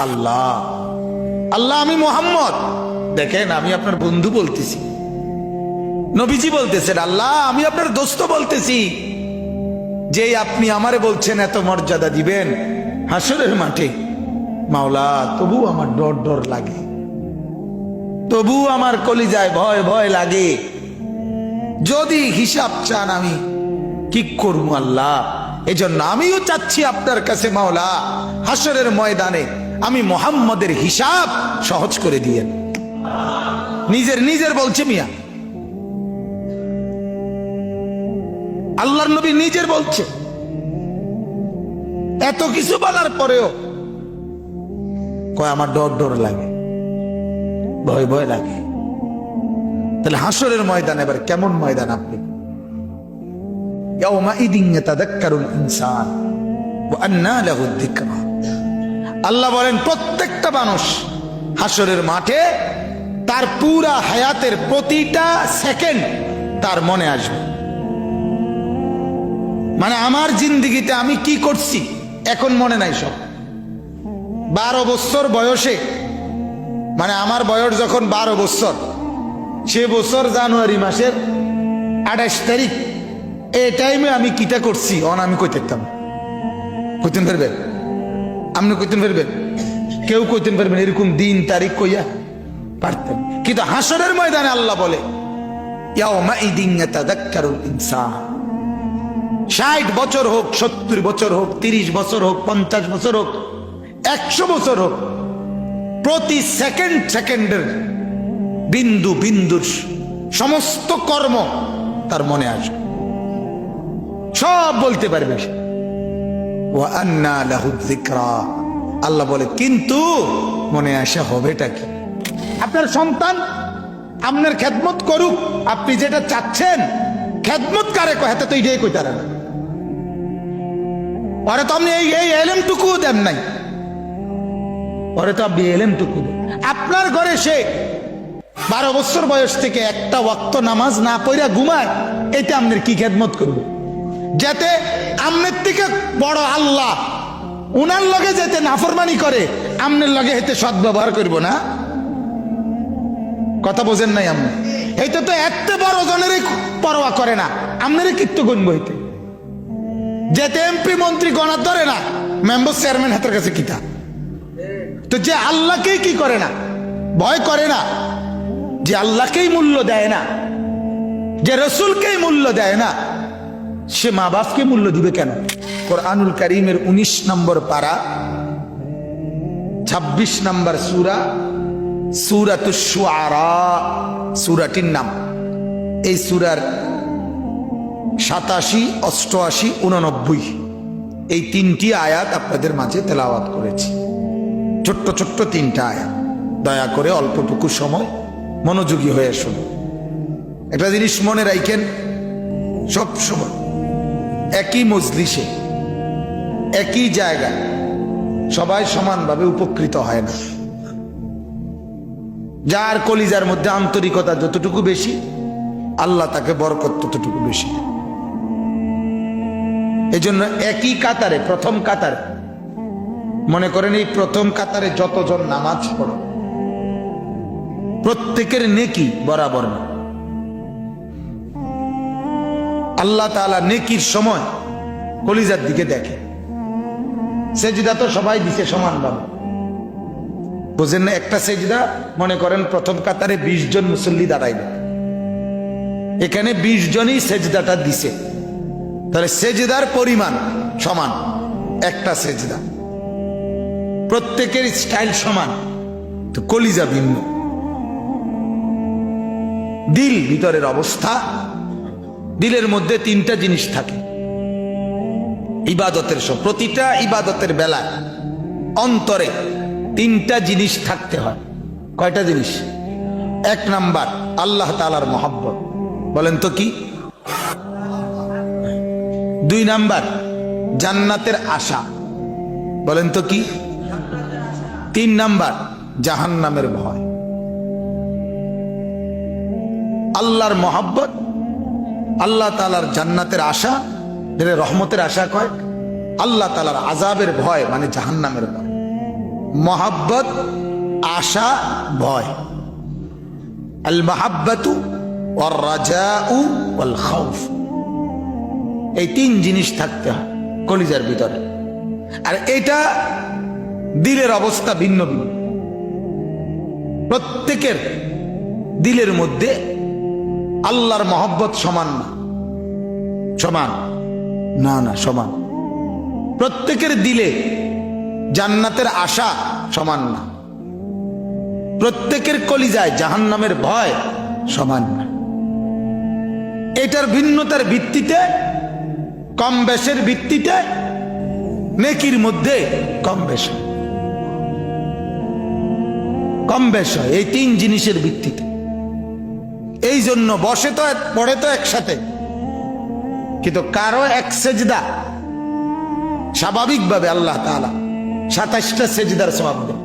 আল্লাহ আল্লাহ আমি মোহাম্মদ, দেখেন আমি আপনার বন্ধু বলতেছি, নবীজি বলতেছেন আল্লাহ আমি আপনার দোস্ত বলতেছি, যে আপনি আমারে বলছেন এত মর্যাদা দিবেন হাসরের মাঠে, মাওলা তবু আমার ডর ডর লাগে, তবু আমার কলিজায় ভয় ভয় লাগে। যদি হিসাব চান আমি কি করবো আল্লাহ, এজন্য আমিও চাচ্ছি আপনার কাছে মাওলা হাসরের ময়দানে আমি মুহাম্মদের হিসাব সহজ করে দিয়েন। নিজের বলছে মিয়া, আল্লাহর নবী নিজের বলছে। এত কিছু বলার পরেও কয় আমার ডর ডর লাগে, ভয় ভয় লাগে। তাহলে হাসরের ময়দান এবার কেমন ময়দান আপনি? ইয়াউমাইদিন ইয়াতাযাক্কারুল ইনসান ওয়া আন্না লাহু যিকরা। আল্লাহ বলেন প্রত্যেকটা মানুষ হাসরের মাঠে তার পুরা হায়াতের প্রতিটা সেকেন্ড তার মনে আসবে। মানে আমার জিন্দেগিতে আমি কি করছি এখন মনে নাই সব। 12 বছর বয়সে, মানে আমার বয়স যখন 12 বছর, সে বছর জানুয়ারি মাসের 28 তারিখ, এই টাইমে আমি কিটা করছি অন আমি কই থাকতাম। কইতেন পারবেন? আপনি কইতেন পারবেন? কেউ কইতেন পারবেন এরকম দিন তারিখ কইয়া? পারতেন। কিন্তু হাসরের ময়দানে আল্লাহ বলে ইয়াউমাইদিন ইয়াতাযাক্কারুল ইনসান। 60 বছর হোক, 70 বছর হোক, 30 বছর হোক, 50 বছর হোক, 100 বছর হোক, প্রতি সেকেন্ডের বিন্দু বিন্দুর সমস্ত কর্ম তার মনে আসবে, সব বলতে পারবে। ওয়া আন্না লাহু যিকরা। আল্লাহ বলে কিন্তু মনে আসা হবেটা কি? আপনার সন্তান আপনার খেদমত করুক, আপনি যেটা চাচ্ছেন, খেদমত কারে কয় তো এটাই কইতারে না। ওরে তো আপনি এই এলেমটুকু দেন নাই, ওরে তো আপনি এলেমটুকু দেন। আপনার ঘরে সে 12 বছর বয়স থেকে একটা ওয়াক্ত নামাজ না পড়া ঘুমায়, এটা আপনার কি খেদমত করবে? যাতে আপনার থেকে বড় আল্লাহ উনার লগে যেতে নাফরমানি করে, আপনার লগে হেতে সদ্ব্যবহার করব না। কথা বোঝেন নাই আপনি? এইটা তো এত বড় জনেরই পরোয়া করে না, আপনারই কীর্ত গণব হইতে। যেতে এমপি মন্ত্রী গণার ধরে না, মেম্বার চেয়ারম্যান হাতের কাছে কিতা। তো যে আল্লাহকেই কি করে না, ভয় করে না, যে আল্লাহকেই মূল্য দেয় না, যে রসুলকেই মূল্য দেয় না, সে মা বাপকে মূল্য দিবে কেন? কোরআনুল কারীমের 19 নম্বর পারা, 26 নম্বর সূরা, সূরাতুশ শুআরা সূরাটির নাম। এই সূরার 87, 88, 89 এই 3টি আয়াত আপনাদের মাঝে তেলাওয়াত করেছি। ছোট্ট ছোট্ট 3টা আয়াত, দয়া করে অল্পটুকু সময় মনোযোগী হয়ে শুনুন। একটা জিনিস মনে রাখেন, সব সময় একই মজলিসে একই জায়গায় সবাই সমানভাবে উপকৃত হয় না। যার কলিজার মধ্যে আন্তরিকতা যতটুকু বেশি, আল্লাহ তাকে বরকত ততটুকু বেশি। এজন্য একই কাতারে, প্রথম কাতারে, মনে করেন এই প্রথম কাতারে যতজন নামাজ পড়ো, প্রত্যেকের নেকি বরাবর না। আল্লাহ তাআলা নেকির সময় কলিজার দিকে দেখে। সেজদা তো সবাই দিছে সমানভাবে, বুঝেন না? একটা সেজদা মনে করেন প্রথম কাতারে 20 জন মুসল্লি দাঁড়াইবে, এখানে 20 জনই সেজদাটা দিছে, তাহলে সেজদার পরিমাণ সমান। একটা সেজদা, প্রত্যেকের স্টাইল সমান, তো কলিজা ভিন্ন। দিল, ভিতরের অবস্থা, দিলের মধ্যে 3টা জিনিস থাকে ইবাদতের সব, প্রতিটা ইবাদতের বেলায় অন্তরে 3টা জিনিস থাকতে হয়। কয়টা জিনিস? 1 নাম্বার আল্লাহ তাআলার মহব্বত, বলেন তো কি? 2 নাম্বার জান্নাতের আশা, বলেন তো কি? 3 নাম্বার জাহান্নামের ভয়। আল্লাহর মহব্বত, আল্লাহ তাআলার জান্নাতের আশা, যেটা রহমতের আশা কয়, আল্লাহ তাআলার আযাবের ভয় মানে জাহান্নামের ভয়। মহাব্বত, আশা, ভয়। আল মাহাব্বাতু ওয়ার রাজাউ ওয়াল খাউফ, এই তিন জিনিস থাকতে হয় কলিজার ভিতরে। আর এটা দিলের অবস্থা ভিন্ন ভিন্ন। প্রত্যেকের দিলের মধ্যে আল্লাহর মহব্বত সমান না, সমান না, না সমান। প্রত্যেকের দিলে জান্নাতের আশা সমান না, প্রত্যেকের কলিজায় জাহান্নামের ভয় সমান না। এটার ভিন্নতার ভিত্তিতে, কম বেশের ভিত্তিতে নেকির মধ্যে কম বেশ হয়, কম বেশ হয় এই তিন জিনিসের ভিত্তিতে। এই জন্য বসে তো পড়ে তো একসাথে, কিন্তু কারো এক সেজদা স্বাভাবিকভাবে আল্লাহ তাআলা 27টা সেজদার সওয়াব দেন,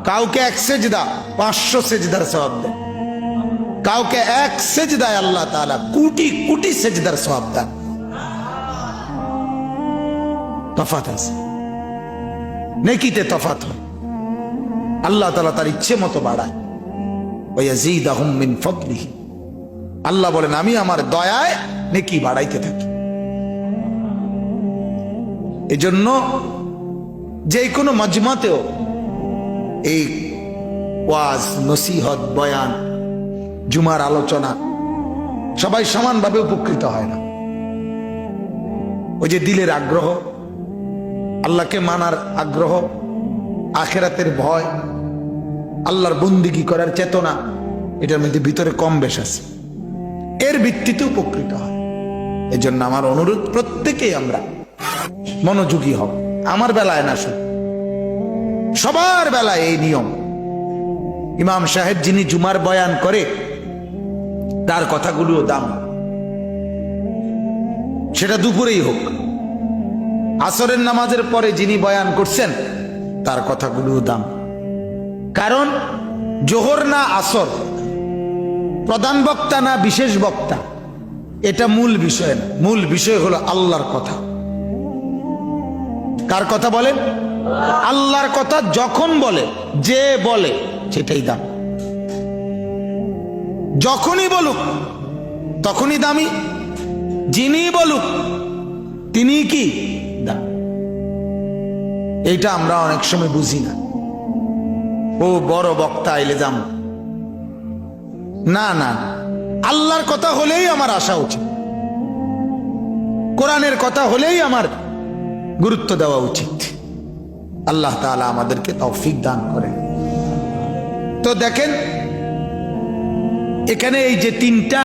কাউকে এক সেজদা 500 সেজদার সওয়াব দেন, কাউকে এক সেজদায় আল্লাহ তাআলা কোটি কোটি সেজদার সওয়াব দেন। তফাৎ আছে, নেকিতে তফাৎ হয়। আল্লাহ তাআলা তার ইচ্ছে মতো বাড়ায়। ওয়ায়াজিদাহুম মিন ফাদলিহি, আল্লাহ বলেন আমি আমার দয়ায় নেকি বাড়াইতে থাকি। এজন্য যে কোনো মাজমাতেও এই ওয়াজ, নসিহত, বয়ান, জুমার আলোচনা সবাই সমানভাবে উপকৃত হয় না। ওই যে দিলের আগ্রহ, আল্লাহকে মানার আগ্রহ, আখিরাতের ভয়, আল্লাহর বন্দিগি করার চেতনা, এটার মধ্যে ভিতরে কম বেশ আছে, এর ভিত্তিতে উপকৃত হয়। এজন্য আমার অনুরোধ, প্রত্যেকেই আমরা মনোযোগী হব। আমার বেলায় না, শুধু সবার বেলায় এই নিয়ম। ইমাম সাহেব যিনি জুমার বয়ান করে তার কথাগুলোও দাম, সেটা দুপুরেই হোক। আসরের নামাজের পরে যিনি বয়ান করছেন তার কথাগুলোও দাম। কারণ জোহর না আসর, প্রধান বক্তা না বিশেষ বক্তা, এটা মূল বিষয় না। মূল বিষয় হলো আল্লাহর কথা। কার কথা বলেন? আল্লাহর কথা যখন বলে, যে বলে সেটাই দাম। যখনই বলুক তখনই দামি, যিনি বলুক তিনি কি দাম। এইটা আমরা অনেক সময় বুঝি না। ও বড় বক্তা আইলে দাম, না না, আল্লাহর কথা হলেই আমার আসা উচিত, কোরআনের কথা হলেই আমার গুরুত্ব দেওয়া উচিত। আল্লাহ তাআলা আমাদেরকে তৌফিক দান করেন। তো দেখেন এখানে এই যে তিনটা